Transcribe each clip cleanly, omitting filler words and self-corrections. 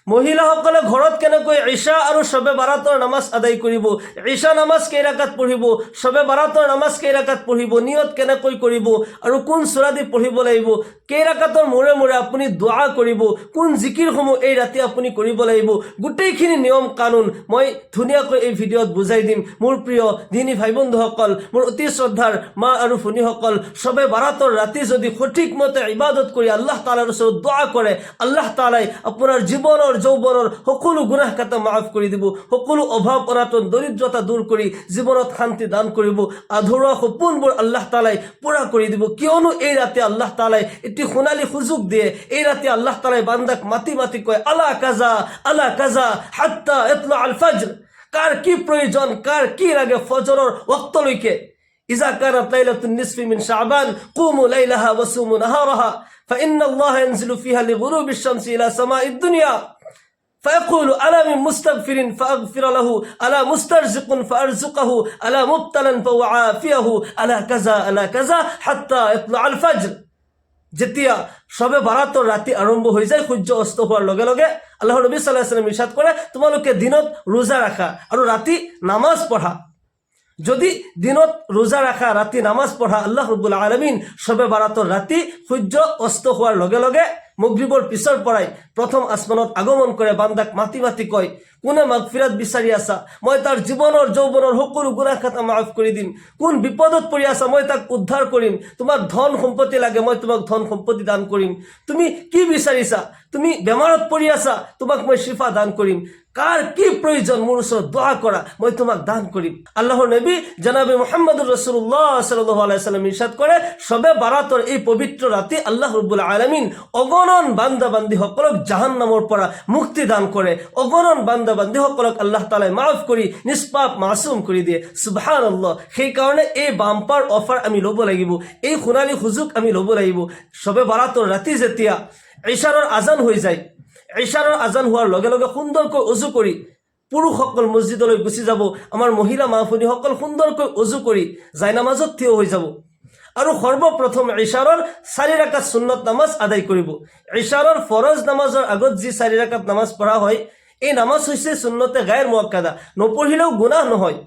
মহিলাসকলে ঘৰত কেনেকৈ ঈশা আৰু শবে বাৰাতৰ নামাজ আদায় কৰিব, ঈশা নামাজ কেই ৰাকাত পঢ়িব, শবে বাৰাতৰ নামাজ কেই ৰাকাত পঢ়িব, নিয়ত কেনেকৈ কৰিব আৰু কোন সূৰা দি পঢ়িব লাগিব, কেই ৰাকাতৰ মূৰে মূৰে আপুনি দুআ কৰিব, কোন জিকিৰসমূহ এই ৰাতি আপুনি কৰিব লাগিব, গোটেইখিনি নিয়ম কানুন মই ধুনীয়াকৈ এই ভিডিঅ'ত বুজাই দিম। মোৰ প্ৰিয় দিনী ভাই বন্ধুসকল, মোৰ অতি শ্ৰদ্ধাৰ মা আৰু ভনীসকল, শবে বাৰাতৰ ৰাতি যদি সঠিকমতে ইবাদত কৰি আল্লাহ তাআলাৰ ওচৰত দুআ কৰে, আল্লাহ তাআলাই আপোনাৰ জীৱনৰ যৌৱনৰ সকলো গুনাহ কাটা মাফ কৰি দিব, সকলো অভাৱ অনাটন দৰিদ্ৰতা দূৰ কৰি জীৱনত শান্তি দান কৰিব, আধৰুৱা সপোনবোৰ আল্লাহ তাআলাই পূৰা কৰি দিব। কিয়নো এই ৰাতি আল্লাহ তাআলাই এটি সোণালী সুযোগ দিয়ে। এই ৰাতি আল্লাহ তাআলাই বান্দাক মাতি মাতি কয়, আলা কাজা হাত্তা ইতলা আল ফজর। কার কি প্রয়োজন, কার কি লাগে ফজরের ওয়াক্তলৈকে। ইজা কানাত লাইলাতুন নিসফি মিন শাবান কুমু লাইলাহা ওয়া সুমু নাহারাহা ফাইন্না আল্লাহা ইয়ানজিলু ফিহা লিগুরুবিশ শামসি ইলা সামাইদ দুনিয়া فيقول ألا من مستغفر فأغفر له ألا مسترزق فأرزقه ألا مبتلا فأعافيه ألا كذا حتى يطلع الفجر। যেতিয়া শবে বাৰাতৰ ৰাতি আৰম্ভ হৈ যায়, সূৰ্য অস্ত হোৱাৰ লগে লগে আল্লাহৰ নবী সাল্লাল্লাহু আলাইহি ওয়াসাল্লাম ইৰশাদ কৰে, তোমালোকে দিনত ৰোজা ৰাখা আৰু ৰাতি নামাজ পঢ়া। যদি দিনত ৰোজা ৰাখা, ৰাতি নামাজ পঢ়া, আল্লাহ ৰাব্বুল আলামিন শবে বাৰাতৰ ৰাতি সূৰ্য অস্ত হোৱাৰ লগে লগে মগৰিবৰ পিছৰ পৰাই প্ৰথম আসমানত আগমন কৰে, বান্দাক মাতি মাতি কয়, কোনে মাগফিৰাত বিচাৰি আছা, মই তাৰ জীৱনৰ যৌৱনৰ সকলো গুনাহ খাতা মাফ কৰি দিম। কোন বিপদত পৰি আছা, মই তাক উদ্ধাৰ কৰিম। তোমাক ধন সম্পত্তি লাগে, মই তোমাক ধন সম্পত্তি দান কৰিম। তুমি কি বিচাৰিছা, তুমি বেমাৰত পৰি আছা, তোমাক মই শিফা দান কৰিম। কাৰ কি প্ৰয়োজন, মোৰ ওচৰত দোয়া কৰা, মই তোমাক দান কৰিম। আল্লাহৰ নবী জনাবে মুহাম্মদুৰ ৰাসূলুল্লাহ সাল্লাল্লাহু আলাইহি ওয়াসাল্লাম ইৰশাদ কৰে, শবে বাৰাতৰ এই পবিত্ৰ ৰাতি আল্লাহ ৰাব্বুল আলামিন অগণন বান্দা বান্দীসকলক জাহান্নামৰ পৰা মুক্তি দান কৰে। অগণন বান্দা বান্দীসকলক আল্লাহ তাআলাই মাফ কৰি নিষ্পাপ মাসুম কৰি দিয়ে। সুবহানাল্লাহ। সেইকাৰণে এই বাম্পাৰ অফাৰ আমি ল'ব লাগিব, এই সোণালী সুযোগ আমি ল'ব লাগিব। শবে বাৰাতৰ ৰাতি যেতিয়া ঈশাৰৰ আজান হৈ যায়, ঈশাৰৰ আজান হোৱাৰ লগে লগে সুন্দৰকৈ অজু কৰি পুৰুষসকল মছজিদলৈ গুচি যাব, আমাৰ মহিলা মা ভনীসকল সুন্দৰকৈ অজু কৰি জায়নামাজত থিয় হৈ যাব আৰু সৰ্বপ্ৰথম ঈশাৰৰ 4 ৰাকাত সুন্নত নামাজ আদায় কৰিব। ঈশাৰৰ ফৰজ নামাজৰ আগত যি 4 ৰাকাত নামাজ পঢ়া হয়, এই নামাজ হৈছে সুন্নতে গায়ৰ মুআক্কাদা, নপঢ়িলেও গুনাহ নহয়।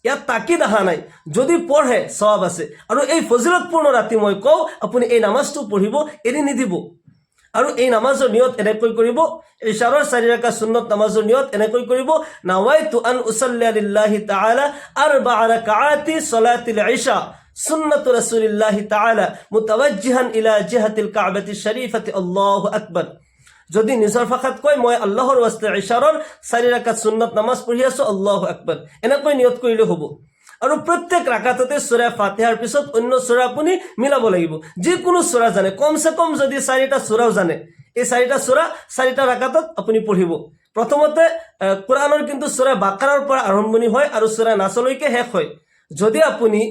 ইয়াত তাকিদ অহা নাই, যদি পঢ়ে সওয়াব আছে। আৰু এই ফজিলতপূৰ্ণ ৰাতি মই কওঁ, আপুনি এই নামাজটো পঢ়িব, এৰি নিদিব। আৰু এই নামাজৰ নিয়ত এনেকৈ কৰিব, ঈশাৰৰ 4 ৰাকাত সুন্নত নামাজৰ নিয়ত এনেকৈ কৰিব, নাৱাইতু আন উছল্লি লিল্লাহি তাআলা 4 ৰাকাতি সালাতিল ঈশা সুন্নাতু ৰাসূলিল্লাহি তাআলা মুতাওয়াজ্জিহান ইলা জিহাতিল কাবাতিশ শৰীফাতি আল্লাহু আকবাৰ। যদি নিজৰ ভাষাত কয়, মই আল্লাহৰ ওয়াস্তে ঈশাৰৰ 4 ৰাকাত সুন্নত নামাজ পঢ়ি আছো, আল্লাহু আকবাৰ, এনেকৈ নিয়ত কৰিলে হ'ব। আৰু প্ৰত্যেক ৰাকাততে সূৰা ফাতিহাৰ পিছত অন্য সূৰা আপুনি মিলাব লাগিব। যিকোনো সূৰা জানে, কমসে কম যদি 4টা সূৰাও জানে, এই 4টা সূৰা 4টা ৰাকাতত আপুনি পঢ়িব। প্ৰথমতে কোৰআনৰ কিন্তু সূৰা বাকাৰাৰ পৰা আৰম্ভণি হয় আৰু সূৰা নাছলৈকে শেষ হয়। যদি আপুনি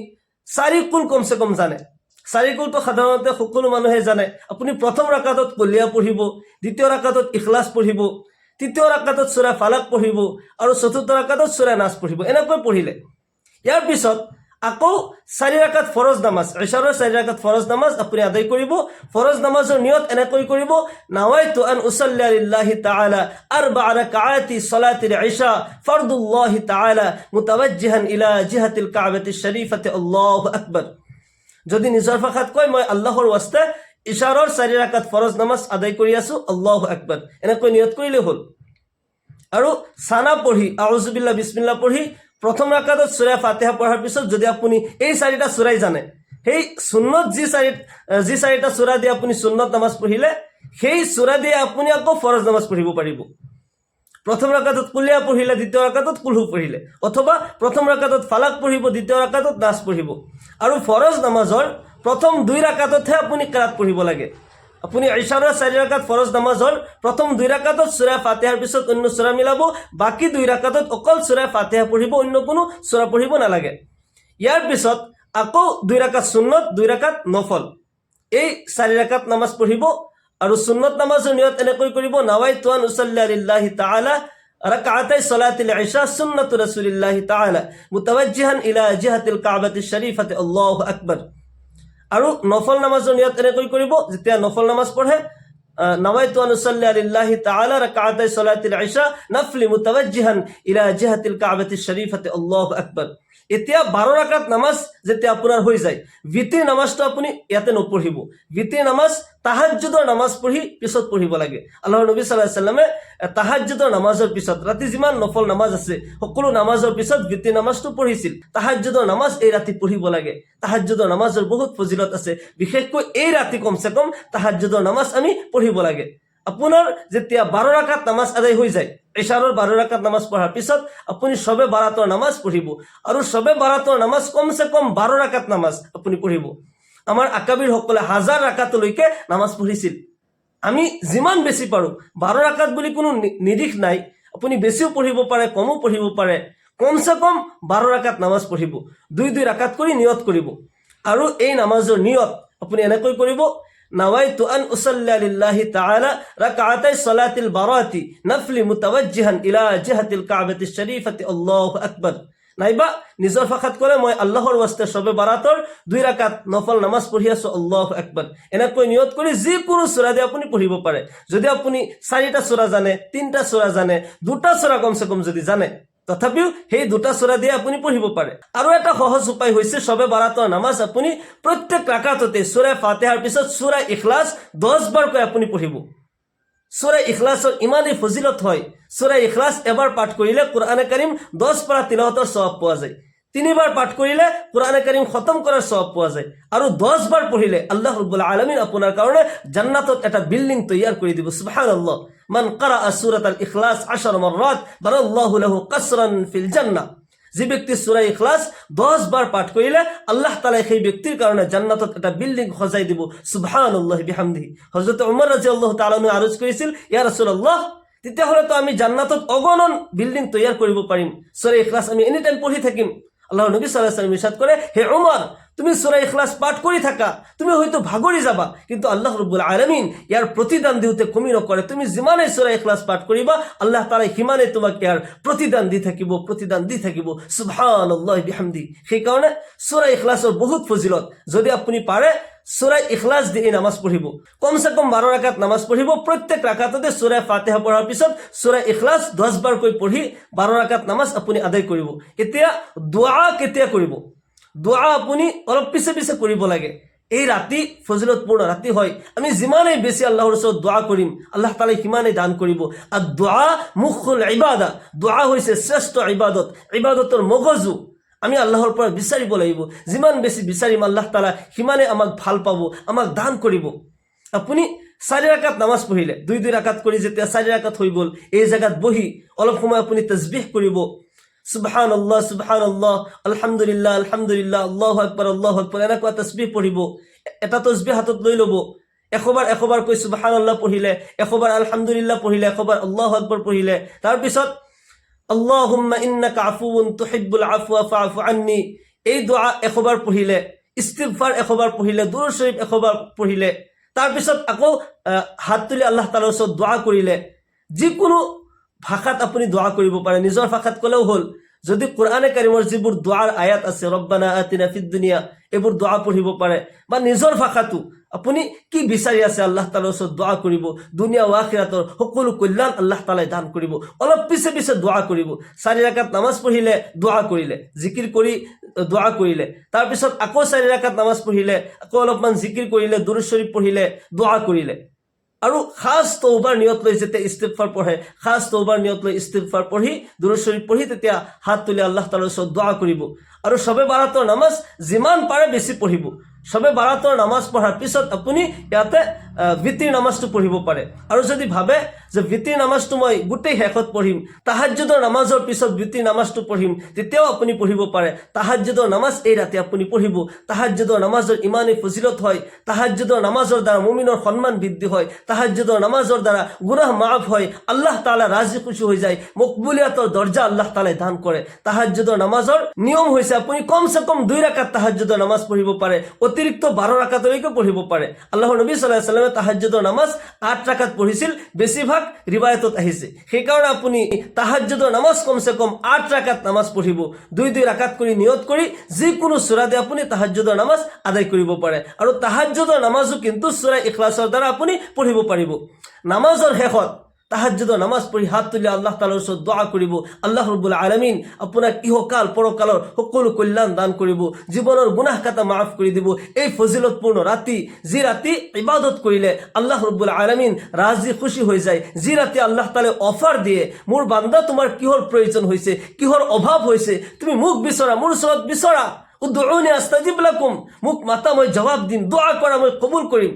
4 কুল কমসে কম জানে, 4 কুলটো সাধাৰণতে সকলো মানুহে জানে, আপুনি প্ৰথম ৰাকাতত কুলিয়া পঢ়িব, দ্বিতীয় ৰাকাতত ইখলাছ পঢ়িব, তৃতীয় ৰাকাতত সূৰা ফালাক পঢ়িব আৰু চতুৰ্থ ৰাকাতত সূৰা নাছ পঢ়িব। এনেকৈ পঢ়িলে ইয়াৰ পিছত আকৌ 4 ৰাকাত ফৰজ নামাজ, ঈশাৰৰ 4 ৰাকাত ফৰজ নামাজ আপুনি আদায় কৰিব। ফৰজ নামাজৰ নিয়ত এনেকৈ কৰিব, নাৱাইতু আন উছল্লি লিল্লাহি তাআলা 4 ৰাকাতি সালাতিল ঈশা ফৰদুল্লাহি তাআলা মুতাওয়াজ্জিহান ইলা জিহাতিল কাবাতিশ শৰীফাতি আল্লাহু আকবাৰ। যদি নিজৰ ভাষাত কয়, মই আল্লাহৰ ওয়াস্তে ঈশাৰৰ 4 ৰাকাত ফৰজ নামাজ আদায় কৰি আছো, আল্লাহু আকবাৰ, এনেকৈ নিয়ত কৰিলে হ'ল। আৰু সানা পঢ়ি আউযু বিল্লাহ বিসমিল্লাহ পঢ়ি প্ৰথম ৰাকাতত সূৰা ফাতিহা পঢ়াৰ পিছত যদি আপুনি এই 4টা সূৰাই জানে, সেই সুন্নত যি 4টা সূৰা দিয়ে আপুনি সুন্নত নামাজ পঢ়িলে, সেই সূৰা দিয়ে আপুনি আকৌ ফৰজ নামাজ পঢ়িব পাৰিব। প্ৰথম ৰাকাতত কুলিয়া পঢ়িলে, দ্বিতীয় ৰাকাতত কুলহু পঢ়িলে, অথবা প্ৰথম ৰাকাতত ফালাক পঢ়িব, দ্বিতীয় ৰাকাতত নাছ পঢ়িব। আৰু ফৰজ নামাজৰ প্ৰথম 2 ৰাকাততহে আপুনি কিৰাত পঢ়িব লাগে। আপুনি ঈশাৰৰ 4 ৰাকাত ফৰজ নামাজৰ প্ৰথম 2 ৰাকাতত সূৰা ফাতিহাৰ পিছত অন্য সূৰা মিলাব, বাকি 2 ৰাকাতত অকল সূৰা ফাতিহা পঢ়িব, অন্য কোনো সূৰা পঢ়িব নালাগে। ইয়াৰ পিছত আকৌ 2 ৰাকাত সুন্নত, 2 ৰাকাত নফল, এই 4 ৰাকাত নামাজ পঢ়িব। আৰু সুন্নত নামাজৰ নিয়ত এনেকৈ কৰিব, নাৱাইতু আন উছল্লি লিল্লাহি তাআলা ৰাকাতাই সালাতিল ঈশা সুন্নাতু ৰাসূলিল্লাহি তাআলা মুতাওয়াজ্জিহান ইলা জিহাতিল কাবাতিশ শৰীফাতি আল্লাহু আকবাৰ। আৰু নফল নামাজৰ নিয়ত এনেকৈ কৰিব, যেতিয়া নফল নামাজ পঢ়ে, نويت أن أصلي لله تعالى ركعتي صلاة العشاء نفل متوجها إلى جهة الكعبة الشريفة الله أكبر এতিয়া 12 রাকাত নামাজ যেতিয়া আপোনাৰ হৈ যায় ভিতিৰ নামাজটো আপুনি ইয়াতে নপঢ়িব ভিতিৰ নামাজ তাহাজ্জুদৰ নামাজ পঢ়ি পিছত পঢ়িব লাগে আল্লাহৰ নবী সাল্লাল্লাহু আলাইহি সাল্লামে তাহাজ্জুদৰ নামাজৰ পিছত ৰাতি যিমান নফল নামাজ আছে সকলো নামাজৰ পিছত ভিতিৰ নামাজটো পঢ়িছিল তাহাজ্জুদৰ নামাজ এই ৰাতি পঢ়িব লাগে তাহাজ্জুদৰ নামাজৰ বহুত ফজিলত আছে বিশেষকৈ এই ৰাতি কমসে কম তাহাজ্জুদৰ নামাজ আমি পঢ়িব লাগে আপোনাৰ যেতিয়া 12 ৰাকাত নামাজ আদায় হৈ যায় ইশাৰৰ 12 ৰাকাত নামাজ পঢ়াৰ পিছত আপুনি সবে বাৰাতৰ নামাজ পঢ়িব আৰু সবে বাৰাতৰ নামাজ কমসে কম 12 ৰাকাত নামাজ আপুনি পঢ়িব আমাৰ আকাবিৰ সকলে হাজাৰ ৰাকাতলৈকে নামাজ পঢ়িছিল আমি যিমান বেছি পাৰো 12 ৰাকাত বুলি কোনো নিৰিখ নাই আপুনি বেছিও পঢ়িব পাৰে কমও পঢ়িব পাৰে কমসে কম 12 ৰাকাত নামাজ পঢ়িব দুই ৰাকাত কৰি নিয়ত কৰিব আৰু এই নামাজৰ নিয়ত আপুনি এনেকৈ কৰিব نويت أن أصلي لله تعالى ركعتي صلاة البراءة نفل متوجها إلى جهة الكعبة الشريفة الله أكبر নাইবা নিজৰ ফাখাত কৰে মই আল্লাহৰ ওয়াস্তে সবে বাৰাতৰ 2 ৰাকাত নফল নামাজ পঢ়ি আছো আল্লাহু আকবাৰ এনেকৈ নিয়ত কৰি যিকোনো সূৰা দি আপুনি পঢ়িব পাৰে যদি আপুনি 4টা সূৰা জানে 3টা সূৰা জানে 2টা সূৰা কমসে কম যদি জানে তথাপিও সেই 2টা সূৰা দিয়ে আপুনি পঢ়িব পাৰে আৰু এটা সহজ উপায় হৈছে সবে বাৰাতৰ নামাজ আপুনি প্ৰত্যেক ৰাকাততে সূৰা ফাতিহাৰ পিছত সূৰা ইখলাস 10 বাৰ কৈ আপুনি পঢ়িব সূৰা ইখলাসৰ ইমানেই ফজিলত হয় সূৰা ইখলাস এবাৰ পাঠ কৰিলে কোৰআনে কাৰীম 10 পাৰা তিলাওয়াতৰ সওয়াব পোৱা যায় 3 বাৰ পাঠ কৰিলে কোৰআনে কাৰীম খতম কৰাৰ সওয়াব পোৱা যায় আৰু 10 বাৰ পঢ়িলে আল্লাহ ৰাব্বুল আলামিন আপোনাৰ কাৰণে জান্নাতত এটা বিল্ডিং তৈয়াৰ কৰি দিব সুবহানাল্লাহ মান ক্বাৰা সূৰাতুল ইখলাস 10 মাৰৰাত বাৰাল্লাহু লাহু কাসৰান ফিল জান্নাহ যে ব্যক্তি সূৰা ইখলাস 10 বাৰ পাঠ কৰিলে আল্লাহ তাআলা সেই ব্যক্তিৰ কাৰণে জান্নাতত এটা বিল্ডিং সজাই দিব সুবহানাল্লাহ বিহামদিহি হযৰত ওমৰ ৰাদিয়াল্লাহু তাআলা নু আৰজ কৰিছিল ইয়া ৰাসূলুল্লাহ তেতিয়াহলে তো আমি জান্নাতত অগণন বিল্ডিং তৈয়াৰ কৰিব পাৰিম সূৰা ইখলাস আমি এনি টাইম পঢ়ি থাকিম আল্লাহৰ নবী সাল্লাল্লাহু আলাইহি ওয়াসাল্লাম ইৰশাদ কৰে হে ওমৰ তুমি সূৰা ইখলাস পাঠ কৰি থাকা তুমি হয়তো ভাগৰি যাবা কিন্তু আল্লাহ ৰাব্বুল আলামিন ইয়াৰ প্ৰতিদান দিওতে কমি নকৰে তুমি যিমানে সূৰা ইখলাস পাঠ কৰিবা আল্লাহ তাআলা হিমানে তোমাক ইয়াৰ প্ৰতিদান দি থাকিব সুবহানাল্লাহ বিহামদি সেই কাৰণে সূৰা ইখলাসৰ বহুত ফজিলত যদি আপুনি পাৰে সূৰা ইখলাস দি নামাজ পঢ়িব কমসে কম 12 ৰাকাত নামাজ পঢ়িব প্ৰত্যেক ৰাকাততে সূৰা ফাতিহা পঢ়াৰ পিছত সূৰা ইখলাস 10 বাৰ কৈ পঢ়ি 12 ৰাকাত নামাজ আপুনি আদায় কৰিব এতিয়া দুআ কেতিয়া কৰিব দুআ আপুনি অলপ পিছে পিছে কৰিব লাগে এই ৰাতি ফজিলতপূৰ্ণ ৰাতি হয় আমি যিমানেই বেছি আল্লাহৰ ওচৰত দোয়া কৰিম আল্লাহ তাআলা সিমানেই দান কৰিব আৰু দোয়া মুখুল ইবাদা দোয়া হৈছে শ্ৰেষ্ঠ ইবাদতৰ মগজু আমি আল্লাহৰ পৰা বিচাৰিব লাগিব যিমান বেছি বিচাৰিম আল্লাহ তাআলা সিমানে আমাক ভাল পাব আমাক দান কৰিব আপুনি 4 ৰাকাত নামাজ পঢ়িলে 2 ৰাকাত কৰি যেতিয়া 4 ৰাকাত হৈ গল এই জায়গাত বহি অলপ সময় আপুনি তাসবিহ কৰিব সুবহানাল্লাহ সুবহানাল্লাহ আলহামদুলিল্লাহ আলহামদুলিল্লাহ আল্লাহু আকবাৰ এনেকুৱা তাসবিহ পঢ়িব এটা তাসবিহ হাতত লৈ লব এশবাৰ কৈ সুবহানাল্লাহ পঢ়িলে এশবাৰ আলহামদুলিল্লাহ পঢ়িলে এশবাৰ আল্লাহু আকবাৰ পঢ়িলে তাৰ পিছত আল্লাহুম্মা ইন্নাকা আফুউন তুহিব্বুল আফওয়া ফাআফু আন্নী এই দোয়া এশবাৰ পঢ়িলে ইস্তিগফাৰ এশবাৰ পঢ়িলে দুৰূদ শৰীফ এশবাৰ পঢ়িলে তাৰ পিছত আকৌ হাত তুলি আল্লাহ তাআলাৰ ওচৰত দোয়া কৰিলে যিকোনো ভাষাত আপুনি দোয়া কৰিব পাৰে নিজৰ ভাষাত কলেও হল যদি কোৰআনে কাৰীমৰ যিবোৰ দোয়াৰ আয়াত আছে ৰব্বানা আতিনা ফিদ দুনিয়া এইবোৰ দোয়া পঢ়িব পাৰে বা নিজৰ ভাষাটো আপুনি কি বিচাৰি আছে আল্লাহ তাআলাৰ ওচৰত দোয়া কৰিব দুনিয়া ও আখিৰাতৰ সকলো কল্যাণ আল্লাহ তাআলাই দান কৰিব অলপ পিছে পিছে দোয়া কৰিব 4 ৰাকাত নামাজ পঢ়িলে দোয়া কৰিলে জিকিৰ কৰি দোয়া কৰিলে তাৰ পিছত আকৌ 4 ৰাকাত নামাজ পঢ়িলে আকৌ অলপমান জিকিৰ কৰিলে দুৰূদ শৰীফ পঢ়িলে দোয়া কৰিলে আৰু খাস তওবাৰ নিয়ত লৈ যেতে ইস্তিগফাৰ পঢ়ে খাস তওবাৰ নিয়ত লৈ ইস্তিগফাৰ পঢ়ি দুৰূদ শৰীফ পঢ়ি তেতিয়া হাত তুলি আল্লাহ তাআলাৰ ওচৰত দোয়া কৰিব আৰু সবে বাৰাতৰ নামাজ যিমান পাৰে বেছি পঢ়িব সবে বাৰাতৰ নামাজ পঢ়াৰ পিছত আপুনি ইয়াতে ভিতিৰ নামাজটো পঢ়িব পাৰে আৰু যদি ভাবে যে ভিতিৰ নামাজটো মই গুটেই শেষত পঢ়িম তাহাজ্জুদৰ নামাজৰ পিছত ভিতিৰ নামাজটো পঢ়িম তেতিয়াও আপুনি পঢ়িব পাৰে তাহাজ্জুদৰ নামাজ এই ৰাতি আপুনি পঢ়িব তাহাজ্জুদৰ নামাজৰ ইমানেই ফজিলত হয় তাহাজ্জুদৰ নামাজৰ দ্বাৰা মুমিনৰ সম্মান বৃদ্ধি হয় তাহাজ্জুদৰ নামাজৰ দ্বাৰা গুনাহ মাফ হয় আল্লাহ তাআলা ৰাজি খুশি হৈ যায় মকবুলিয়াতৰ দৰজা আল্লাহ তাআলা দান কৰে তাহাজ্জুদৰ নামাজৰ নিয়ম হৈছে আছে আপুনি কমসে কম 2 ৰাকাত তাহাজ্জুদৰ নামাজ পঢ়িব পাৰে, অতিৰিক্ত 12 ৰাকাতলৈকে পঢ়িব পাৰে। আল্লাহৰ নবী সাল্লাল্লাহু আলাইহি ওয়াসাল্লামে তাহাজ্জুদৰ নামাজ 8 ৰাকাত পঢ়িছিল, বেছিভাগ ৰিৱায়াতত আহিছে। সেইকাৰণে আপুনি তাহাজ্জুদৰ নামাজ কমসে কম 8 ৰাকাত নামাজ পঢ়িব, 2 ৰাকাত কৰি নিয়ত কৰি যিকোনো সূৰা দি আপুনি তাহাজ্জুদৰ নামাজ আদায় কৰিব পাৰে। আৰু তাহাজ্জুদৰ নামাজও কিন্তু সূৰা ইখলাছৰ দ্বাৰা আপুনি পঢ়িব পাৰিব। নামাজৰ শেষত তাহাজ্জুদৰ নামাজ পঢ়ি হাত তুলি আল্লাহ তাআলাৰ ওচৰত দোয়া কৰিব, আল্লাহ ৰাব্বুল আলামিন আপোনাক ইহকাল পৰকালৰ সকলো কল্যাণ দান কৰিব, জীৱনৰ গুনাহ কাটা মাফ কৰি দিব। এই ফজিলতপূৰ্ণ ৰাতি, যি ৰাতি ইবাদত কৰিলে আল্লাহ ৰাব্বুল আলামিন ৰাজি খুশি হৈ যায়, যি ৰাতি আল্লাহ তাআলাই অফাৰ দিয়ে, মোৰ বান্দা তোমাৰ কিহৰ প্ৰয়োজন হৈছে, কিহৰ অভাৱ হৈছে, তুমি মোক বিচৰা, মোৰ ওচৰত বিচৰা, উদউনি আস্তাজিব লাকুম, মোক মাতা মই জবাব দিম, দোয়া কৰা মই কবুল কৰিম।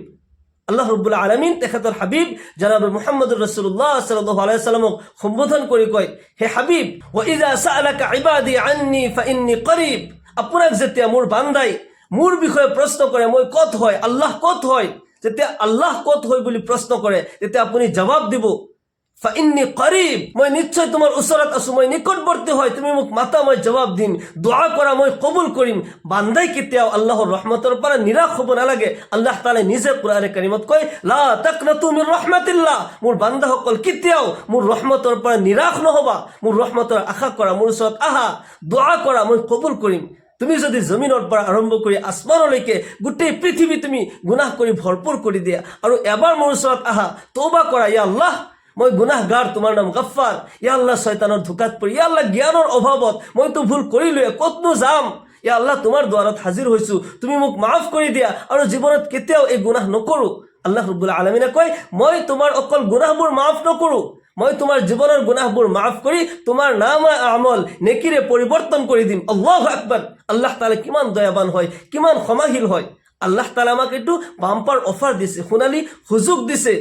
আল্লাহ ৰাব্বুল আলামিন তেখেতৰ হাবিব জনাব মুহাম্মদুৰ ৰাসূলুল্লাহ সাল্লাল্লাহু আলাইহি ওয়াসাল্লামক সম্বোধন কৰি কয়, হে হাবিব, ওয়া ইযা সাআলাকা ইবাদি আন্নী ফাইন্নী কৰীব, আপোনাক যেতিয়া মোৰ বান্দাই মোৰ বিষয়ে প্ৰশ্ন কৰে, মই ক'ত হয়, আল্লাহ ক'ত হয়, যেতিয়া আল্লাহ ক'ত হয় বুলি প্ৰশ্ন কৰে, তেতিয়া আপুনি জবাব দিব, ফাইন্নী কৰীব, মই নিশ্চয় তোমাৰ ওচৰত আছো, মই নিকটৱৰ্তী হয়, তুমি মোক মাতা মই জবাব দিম, দোয়া কৰা মই কবুল কৰিম। বান্দাই কেতিয়াও আল্লাহৰ ৰহমতৰ পৰা নিৰাশ হ'ব নালাগে। আল্লাহ তাআলাই নিজে কোৰআনে কাৰিমত কয়, লা তাকনাতু মিৰ ৰাহমাতিল্লাহ, মোৰ বান্দাসকল কেতিয়াও মোৰ ৰহমতৰ পৰা নিৰাশ নহবা, মোৰ ৰহমতৰ আশা কৰা, মোৰ ওচৰত আহা, দোয়া কৰা, মই কবুল কৰিম। তুমি যদি জমিনৰ পৰা আৰম্ভ কৰি আসমানলৈকে গোটেই পৃথিৱী তুমি গুনাহ কৰি ভৰপূৰ কৰি দিয়া, আৰু এবাৰ মোৰ ওচৰত আহা, তওবা কৰা, ইয়া আল্লাহ মই গুনাহগাৰ, তোমাৰ নাম গফ্ফাৰ, ইয়া আল্লাহ শয়তানৰ ধোকাত পৰি, ইয়া আল্লাহ জ্ঞানৰ অভাৱত মইতো ভুল কৰিলোৱে, ক'তনো যাম, ইয়া আল্লাহ তোমাৰ দুৱাৰত হাজিৰ হৈছো, তুমি মোক মাফ কৰি দিয়া, আৰু জীৱনত কেতিয়াও এই গুনাহ নকৰো। আল্লাহ ৰাব্বুল আলামিনে কয়, মই তোমাৰ অকল গুনাহবোৰ মাফ নকৰো, মই তোমাৰ জীৱনৰ গুনাহবোৰ মাফ কৰি তোমাৰ নাম আমল নেকিৰে পৰিৱৰ্তন কৰি দিম। আল্লাহু আকবার। আল্লাহ তাআলা কিমান দয়াবান হয়, কিমান ক্ষমাশীল হয়। আল্লাহ তাআলা আমাক এইটো বাম্পাৰ অফাৰ দিছে, সোণালী সুযোগ দিছে।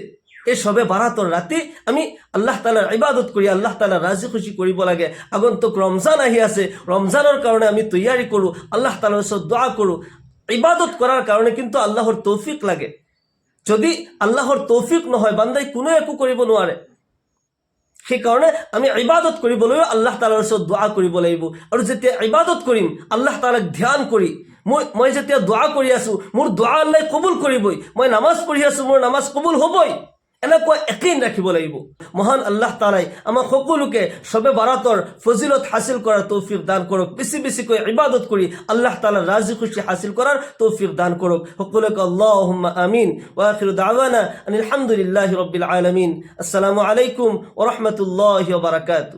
এই সবে বাৰাতৰ ৰাতি আমি আল্লাহ তাআলাৰ ইবাদত কৰি আল্লাহ তাআলা ৰাজি খুশি কৰিব লাগে। আগন্তুক ৰমজান আহি আছে, ৰমজানৰ কাৰণে আমি তৈয়াৰী কৰোঁ, আল্লাহ তাআলাৰ ওচৰত দোয়া কৰোঁ। ইবাদত কৰাৰ কাৰণে কিন্তু আল্লাহৰ তৌফিক লাগে। যদি আল্লাহৰ তৌফিক নহয়, বান্দাই কোনো একো কৰিব নোৱাৰে। সেইকাৰণে আমি ইবাদত কৰিবলৈও আল্লাহ তাআলাৰ ওচৰত দোয়া কৰিব লাগিব। আৰু যেতিয়া ইবাদত কৰিম, আল্লাহ তাআলাক ধ্যান কৰি, মই যেতিয়া দোয়া কৰি আছো, মোৰ দোয়া আল্লাহ কবুল কৰিবই, মই নামাজ পঢ়ি আছো, মোৰ নামাজ কবুল হ'বই, এনেকুৱা ইয়াকিন ৰাখিব লাগিব। মহান আল্লাহ তাআলাই আমাক সকলোকে সবে বাৰাতৰ ফজিলত হাসিল কৰাৰ তৌফিক দান কৰক, বেছি বেছিকৈ ইবাদত কৰি আল্লাহ তাআলাৰ ৰাজি খুশি হাসিল কৰাৰ তৌফিক দান কৰক। সকলোকে আল্লাহুম্মা আমিন। ওয়া আখিৰু দাওয়ানা আনিল হামদুলিল্লাহি ৰাব্বিল আলামিন। আসসালামু আলাইকুম ওয়া ৰাহমাতুল্লাহি ওয়া বাৰাকাতুহু।